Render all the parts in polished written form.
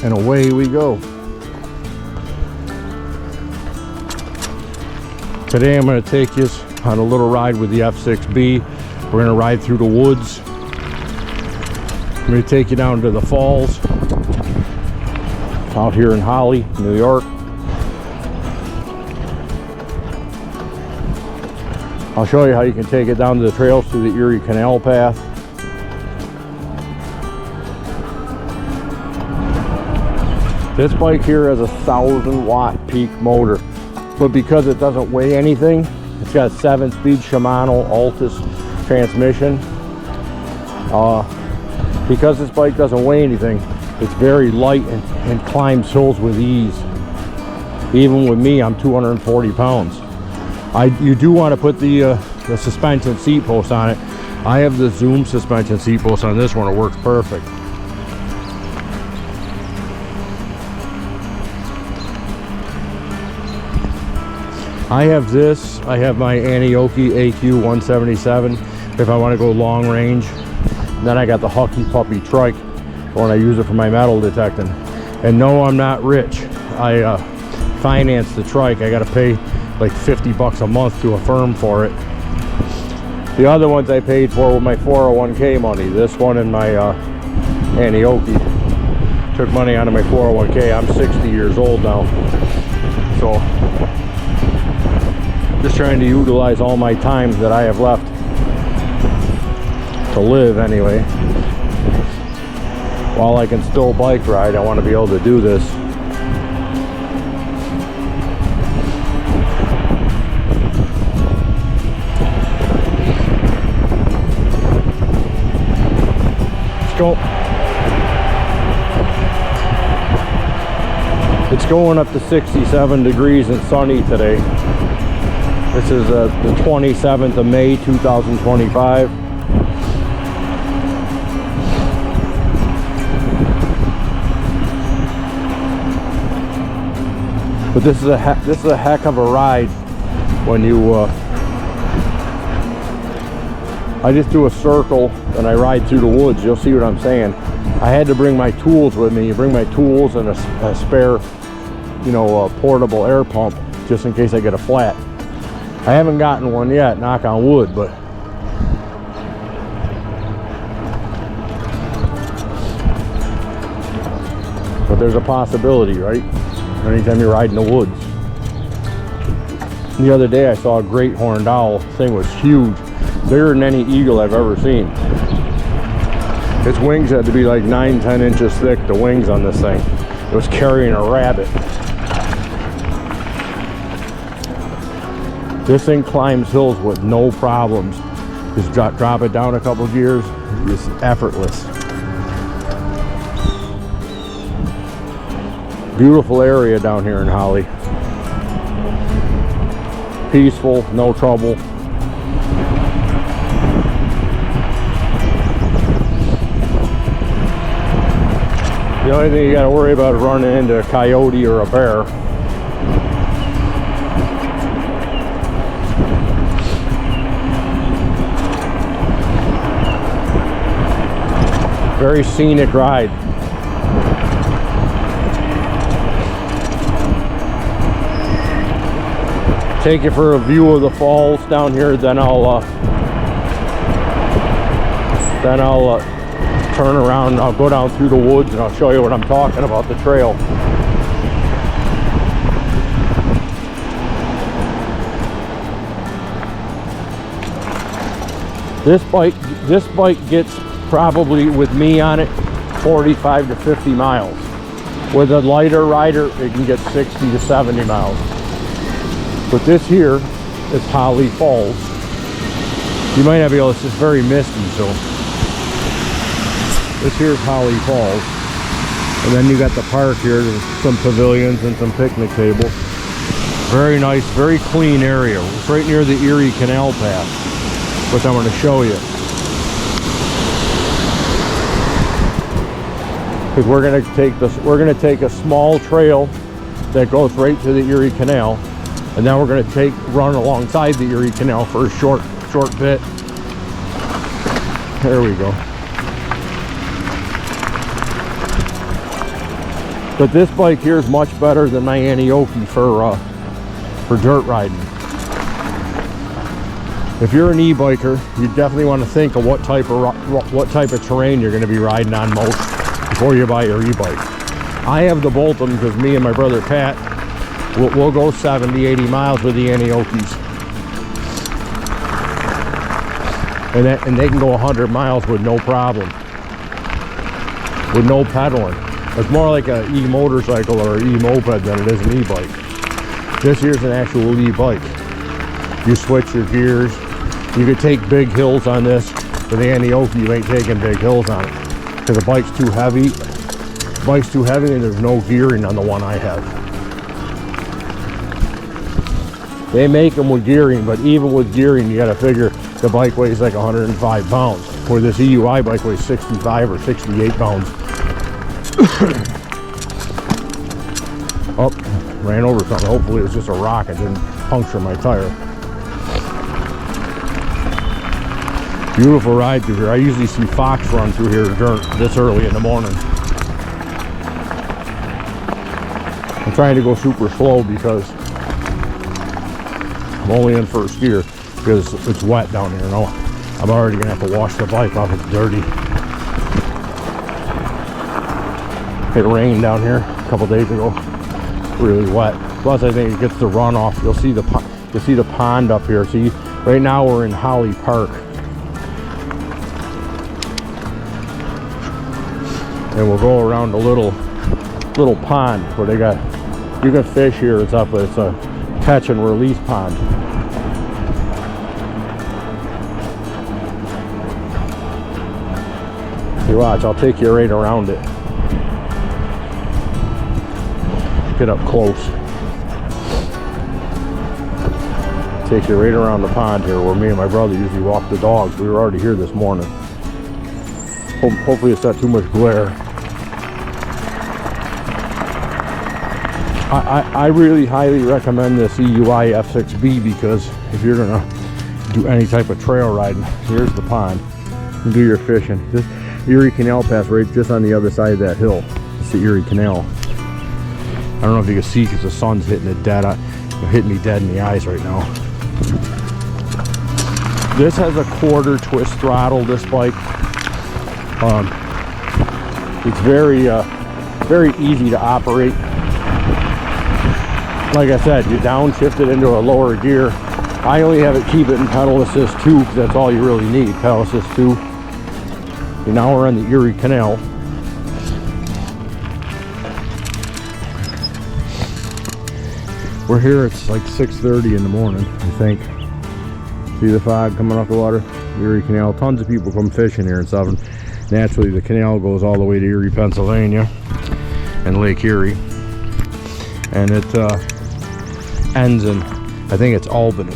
and away we go. Today I'm going to take you on a little ride with the F6 B. We're going to ride through the woods. I'm going to take you down to the falls out here in Holley, New York. I'll show you how you can take it down to the trails through the Erie Canal path. This bike here has a 1,000-watt peak motor, but because it doesn't weigh anything, it's got 7-speed Shimano Altus transmission. Because this bike doesn't weigh anything, it's very light and climbs hills with ease. Even with me, I'm 240 pounds. You do want to put the suspension seat post on it. I have the Zoom suspension seat post on this one. It works perfect. I have this. I have my Anioki AQ 177 if I want to go long range. And then I got the Hockey Puppy trike when I use it for my metal detecting. And no, I'm not rich. I financed the trike. I got to pay like 50 bucks a month to a firm for it. The other ones I paid for with my 401k money. This one and my Anioki. Took money out of my 401k. I'm 60 years old now. So just trying to utilize all my time that I have left to live anyway. While I can still bike ride, I want to be able to do this. Go. It's going up to 67 degrees and sunny today. This is the 27th of May 2025. But this is a heck of a ride when you I just do a circle and I ride through the woods. You'll see what I'm saying. I had to bring my tools with me. You bring my tools and a spare, you know, a portable air pump just in case I get a flat. I haven't gotten one yet, knock on wood, but there's a possibility, right? Anytime you ride in the woods. The other day I saw a great horned owl. This thing was huge. Bigger than any eagle I've ever seen. Its wings had to be like 9-10 inches thick, the wings on this thing. It was carrying a rabbit. This thing climbs hills with no problems. Just drop it down a couple gears. It's effortless. Beautiful area down here in Holley. Peaceful, no trouble. The only thing you got to worry about is running into a coyote or a bear. Very scenic ride. Take you for a view of the falls down here, then I'll turn around and I'll go down through the woods and I'll show you what I'm talking about, the trail. This bike gets, probably with me on it, 45 to 50 miles. With a lighter rider, it can get 60 to 70 miles. But this here is Holley Falls. You might not be able to, it's just very misty, so. This here's Holley Falls. And then you got the park here, there's some pavilions and some picnic tables. Very nice, very clean area. It's right near the Erie Canal path, which I'm going to show you. Because we're going to take a small trail that goes right to the Erie Canal, and then we're going to run alongside the Erie Canal for a short bit. There we go. But this bike here is much better than my Anioki for dirt riding. If you're an e-biker, you definitely want to think of what type of terrain you're going to be riding on most before you buy your e-bike. I have the Bolton because me and my brother Pat we'll go 70-80 miles with the Aniokis, and they can go 100 miles with no problem, with no pedaling. It's more like an e-motorcycle or an e-moped than it is an e-bike. This here's an actual e-bike. You switch your gears. You could take big hills on this. With the Anioki, you ain't taking big hills on it because the bike's too heavy. The bike's too heavy, and there's no gearing on the one I have. They make them with gearing, but even with gearing, you got to figure the bike weighs like 105 pounds, where this EUY bike weighs 65 or 68 pounds. Oh, ran over something. Hopefully it was just a rock and didn't puncture my tire. Beautiful ride through here. I usually see fox run through here this early in the morning. I'm trying to go super slow because I'm only in first gear because it's wet down here. No, I'm already gonna have to wash the bike off. It's dirty. It rained down here a couple days ago. Really wet. Plus, I think it gets the runoff. You'll see the pond up here. See, right now we're in Holley Park. And we'll go around a little pond where you can fish here. It's a catch and release pond. You watch, I'll take you right around it. Get up close. Take you right around the pond here where me and my brother usually walk the dogs. We were already here this morning. Hopefully it's not too much glare. I really highly recommend this EUY F6 B because if you're gonna do any type of trail riding, here's the pond. You can do your fishing. This Erie Canal pass right just on the other side of that hill. It's the Erie Canal. I don't know if you can see because the sun's hitting it dead. Hitting me dead in the eyes right now. This has a quarter twist throttle. This bike. It's very easy to operate. Like I said, you downshift it into a lower gear. I only have it keep it in pedal assist 2 because that's all you really need. Pedal assist 2. And now we're on the Erie Canal. We're here, it's like 6:30 in the morning, I think. See the fog coming off the water? Erie Canal. Tons of people come fishing here and stuff. And naturally, the canal goes all the way to Erie, Pennsylvania, and Lake Erie. And it ends in, I think it's Albany,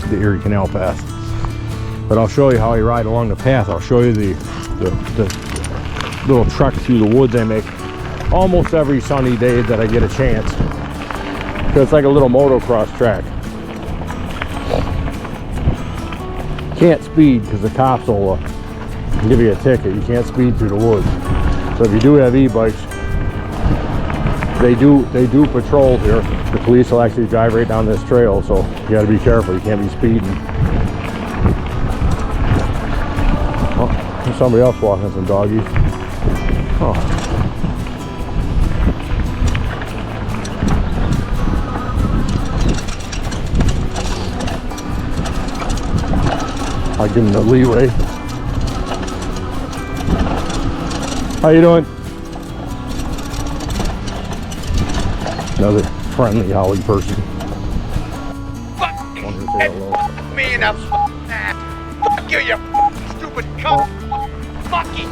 the Erie Canal path. But I'll show you how I ride along the path. I'll show you the little trek through the woods I make almost every sunny day that I get a chance. Because it's like a little motocross track. Can't speed because the cops will give you a ticket. You can't speed through the woods. So if you do have e-bikes, they do patrol here. The police will actually drive right down this trail, so you got to be careful. You can't be speeding. Oh, there's somebody else walking some doggies. Oh. I'll give him the leeway. How you doing? Another friendly Holley person. Fuck me and I'm fuck you, you stupid cunt. Fuck you,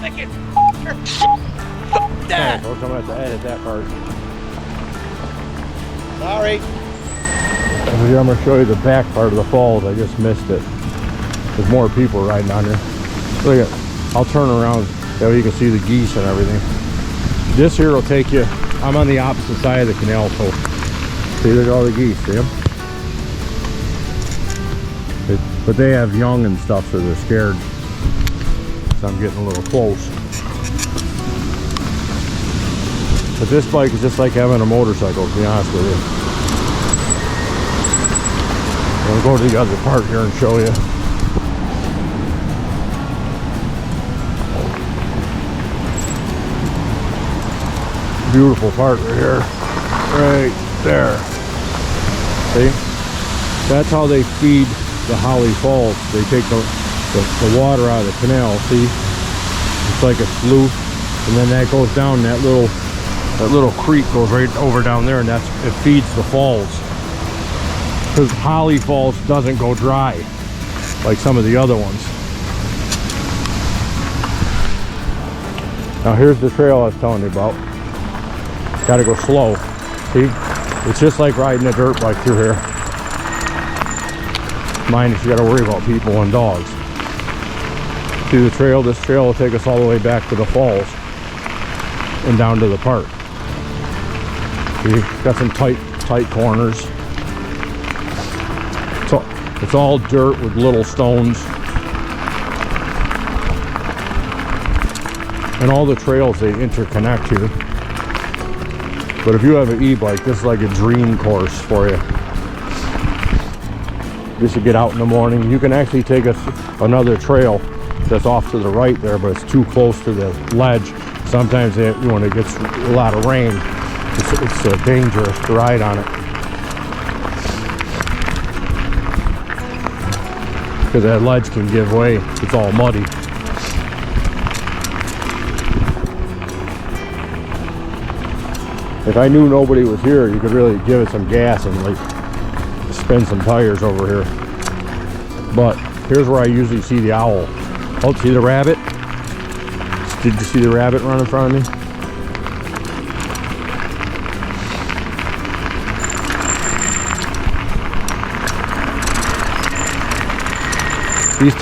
fucking fuck that. Oh, I'm gonna have to edit that part. Sorry. I'm gonna show you the back part of the falls. I just missed it. There's more people riding on here. Look at, I'll turn around. That way you can see the geese and everything. This here will take you, I'm on the opposite side of the canal, so see, look at all the geese, see them? But they have young and stuff, so they're scared. So I'm getting a little close. But this bike is just like having a motorcycle, to be honest with you. I'll go to the other part here and show you. Beautiful part right here. Right there. See? That's how they feed the Holley Falls. They take the water out of the canal, see? It's like a slough. And then that goes down, that little creek goes right over down there, and it feeds the falls. Because Holley Falls doesn't go dry like some of the other ones. Now here's the trail I was telling you about. Gotta go slow. See? It's just like riding a dirt bike through here. Minus you gotta worry about people and dogs. See the trail? This trail will take us all the way back to the falls and down to the park. See? Got some tight corners. It's all dirt with little stones. And all the trails, they interconnect here. But if you have an e-bike, this is like a dream course for you. Just to get out in the morning. You can actually take another trail that's off to the right there, but it's too close to the ledge. Sometimes when it gets a lot of rain, it's dangerous to ride on it. Because that ledge can give way. It's all muddy. If I knew nobody was here, you could really give it some gas and like spin some tires over here. But here's where I usually see the owl. Oh, see the rabbit? Did you see the rabbit run in front of me? These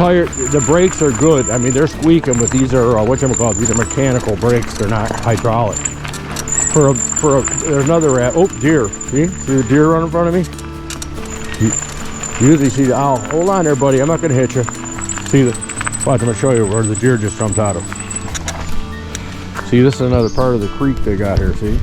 the brakes are good. I mean, they're squeaking, but these are whatchamacallit, these are mechanical brakes. They're not hydraulic. There's another rat. Oh, deer. See the deer run in front of me? You usually see the owl. Hold on there, buddy. I'm not gonna hit you. See watch, I'm gonna show you where the deer just jumped out of. See, this is another part of the creek they got here. See,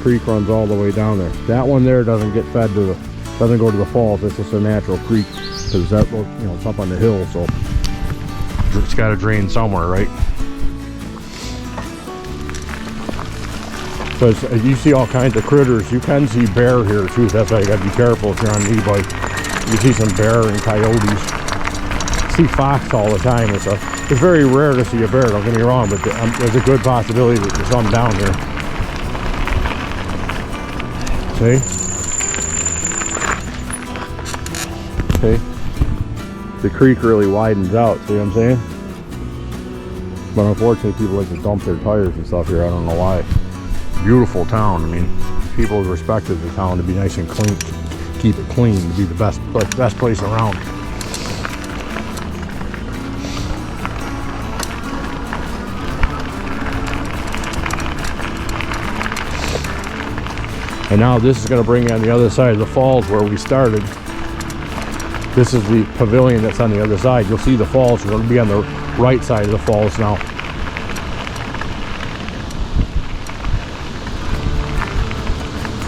creek runs all the way down there. That one there doesn't get fed to doesn't go to the falls. It's just a natural creek because that it's up on the hill, so it's got to drain somewhere, right? Because you see all kinds of critters. You can see bear here too. That's why you got to be careful if you're on an e-bike. You see some bear and coyotes. See fox all the time. It's very rare to see a bear, don't get me wrong, but there's a good possibility that there's some down here. See? See? The creek really widens out, see what I'm saying? But unfortunately people like to dump their tires and stuff here, I don't know why. Beautiful town. I mean, people respected the town to be nice and clean, keep it clean, to be the best place around. And now this is going to bring you on the other side of the falls where we started. This is the pavilion that's on the other side. You'll see the falls. We're going to be on the right side of the falls now.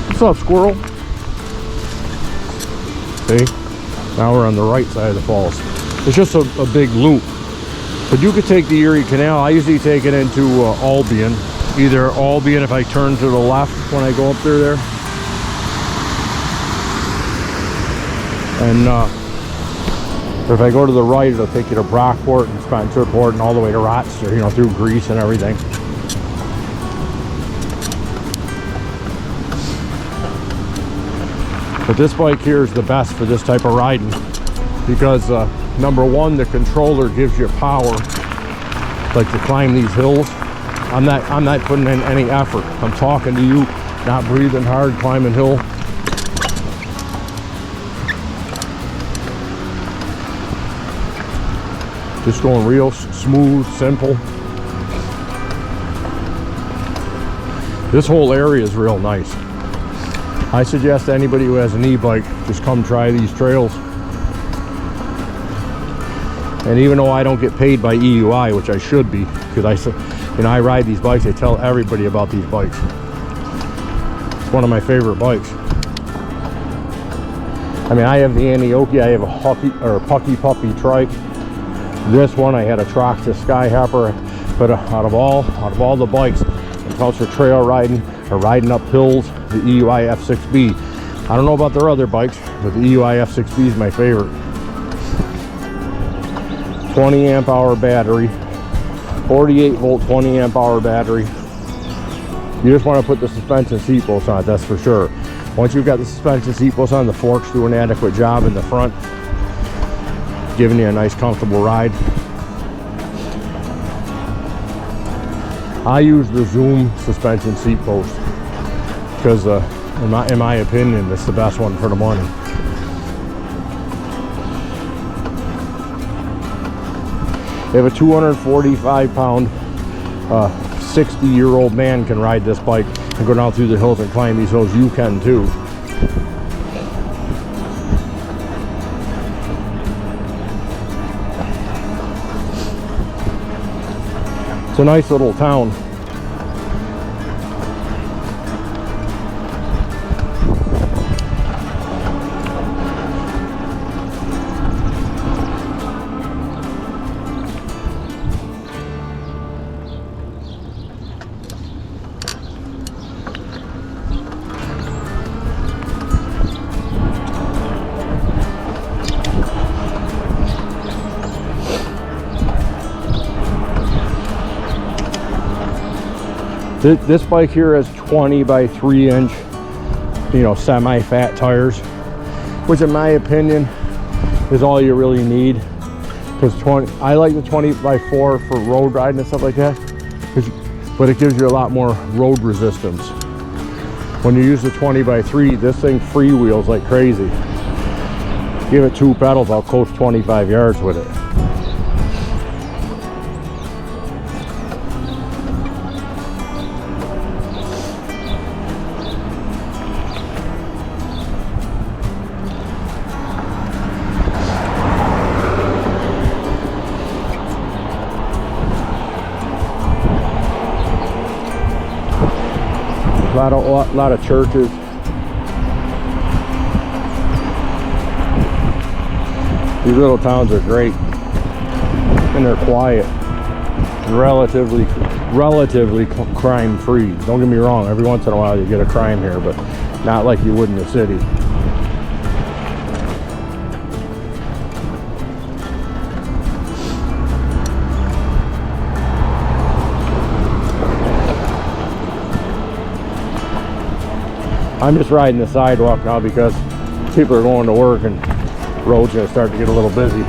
What's up, squirrel? See? Now we're on the right side of the falls. It's just a big loop. But you could take the Erie Canal. I usually take it into Albion. Either Albion if I turn to the left when I go up there. And if I go to the right, it'll take you to Brockport and Spencerport and all the way to Rochester, through Greece and everything. But this bike here is the best for this type of riding because number one, the controller gives you power, like to climb these hills. I'm not putting in any effort. I'm talking to you, not breathing hard, climbing hill. Just going real smooth, simple. This whole area is real nice. I suggest to anybody who has an e-bike, just come try these trails. And even though I don't get paid by EUY, which I should be, because You know, I ride these bikes. I tell everybody about these bikes. It's one of my favorite bikes. I mean, I have the Antioquia. I have a Pucky Puppy trike. This one, I had a Troxa Skyhopper. But out of all the bikes, it counts for trail riding or riding up hills, the EUY F6 B. I don't know about their other bikes, but the EUY F6 B is my favorite. 20 amp hour battery, 48 volt 20 amp hour battery. You just want to put the suspension seat posts on it, that's for sure. Once you've got the suspension seat posts on, the forks do an adequate job in the front, giving you a nice comfortable ride. I use the Zoom suspension seat post because in my opinion, it's the best one for the money. They have a 245 pound 60-year-old man can ride this bike and go down through the hills and climb these hills. You can too. It's a nice little town. This bike here has 20 by 3 inch, you know, semi-fat tires, which in my opinion is all you really need. Because I like the 20 by 4 for road riding and stuff like that, but it gives you a lot more road resistance. When you use the 20 by 3, this thing freewheels like crazy. Give it 2 pedals, I'll coast 25 yards with it. A lot of churches. These little towns are great, and they're quiet, and relatively crime free. Don't get me wrong, every once in a while you get a crime here, but not like you would in the city. I'm just riding the sidewalk now because people are going to work and the road's going to start to get a little busy.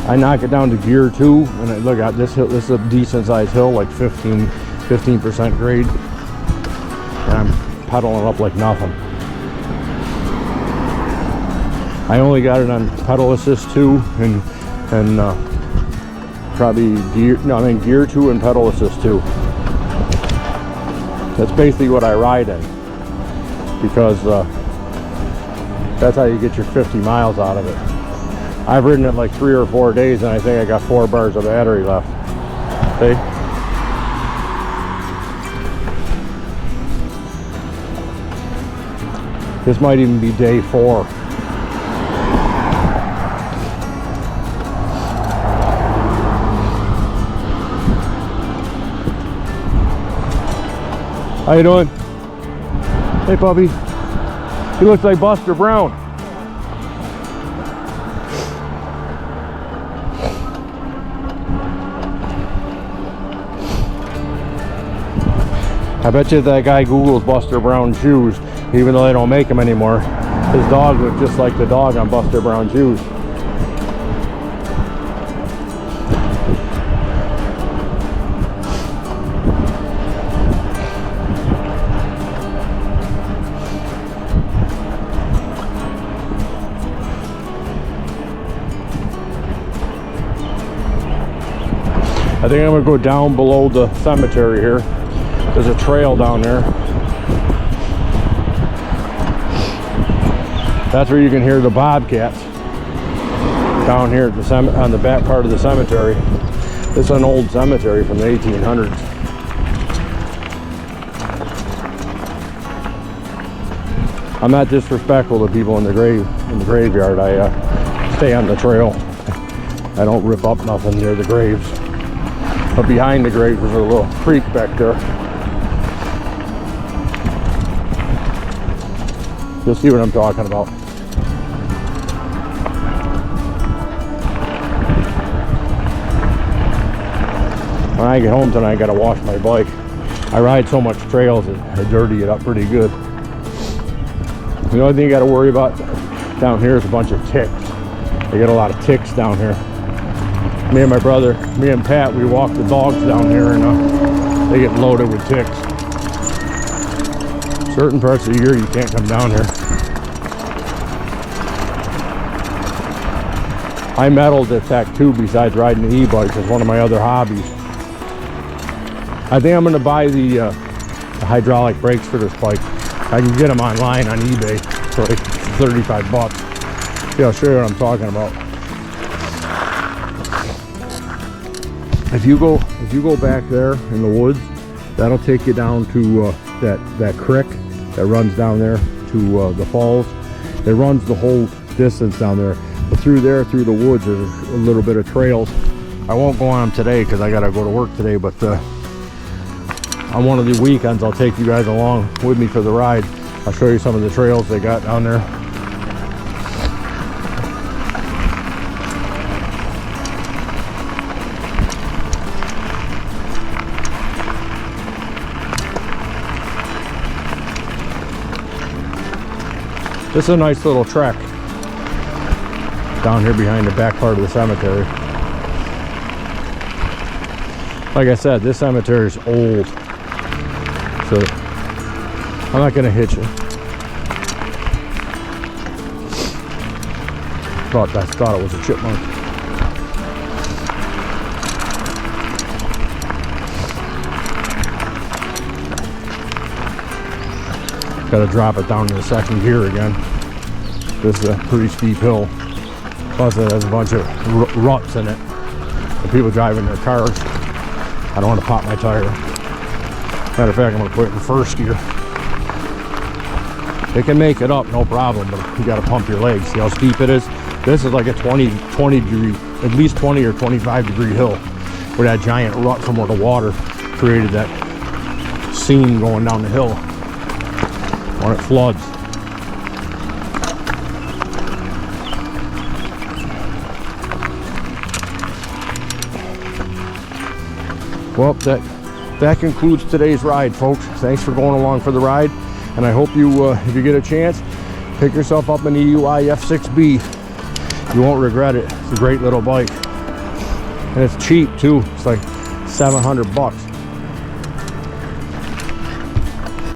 I knock it down to gear 2 and look at this hill. This is a decent sized hill, like 15% grade, and I'm pedaling up like nothing. I only got it on pedal assist 2 and probably gear 2 and pedal assist 2. That's basically what I ride in, because that's how you get your 50 miles out of it. I've ridden it like 3 or 4 days and I think I got 4 bars of battery left. See? This might even be day 4. How you doing? Hey puppy. He looks like Buster Brown. I bet you that guy Googles Buster Brown shoes, even though they don't make them anymore. His dog looked just like the dog on Buster Brown shoes. I think I'm gonna go down below the cemetery here. There's a trail down there. That's where you can hear the bobcats. down here at the on the back part of the cemetery. This is an old cemetery from the 1800s. I'm not disrespectful to people in the graveyard. I stay on the trail. I don't rip up nothing near the graves. But behind the graves there's a little creek back there. You'll see what I'm talking about. When I get home tonight, I gotta wash my bike. I ride so much trails that I dirty it up pretty good. The only thing you gotta worry about down here is a bunch of ticks. I get a lot of ticks down here. Me and my brother, me and Pat, we walk the dogs down here and they get loaded with ticks. Certain parts of the year you can't come down here. I metal detect too, besides riding the e-bike. It's one of my other hobbies. I think I'm going to buy the hydraulic brakes for this bike. I can get them online on eBay for like 35 bucks. Yeah, I'll show you what I'm talking about. If you go back there in the woods, that'll take you down to that creek that runs down there to the falls. It runs the whole distance down there. But through there, through the woods, there's a little bit of trails. I won't go on them today because I gotta go to work today, but on one of the weekends I'll take you guys along with me for the ride. I'll show you some of the trails they got down there. This is a nice little trek down here behind the back part of the cemetery. Like I said, this cemetery is old, so I'm not gonna hit you. Thought it was a chipmunk. Got to drop it down to the second gear again. This is a pretty steep hill. Plus it has a bunch of ruts in it. The people driving their cars. I don't want to pop my tire. Matter of fact, I'm going to put it in first gear. It can make it up, no problem, but you got to pump your legs. See how steep it is? This is like a 20 degree, at least 20 or 25 degree hill, where that giant rut from where the water created that seam going down the hill when it floods. Well, that concludes today's ride, folks. Thanks for going along for the ride, and I hope you, if you get a chance, pick yourself up an EUY F6 B. You won't regret it. It's a great little bike, and it's cheap too. It's like 700 bucks.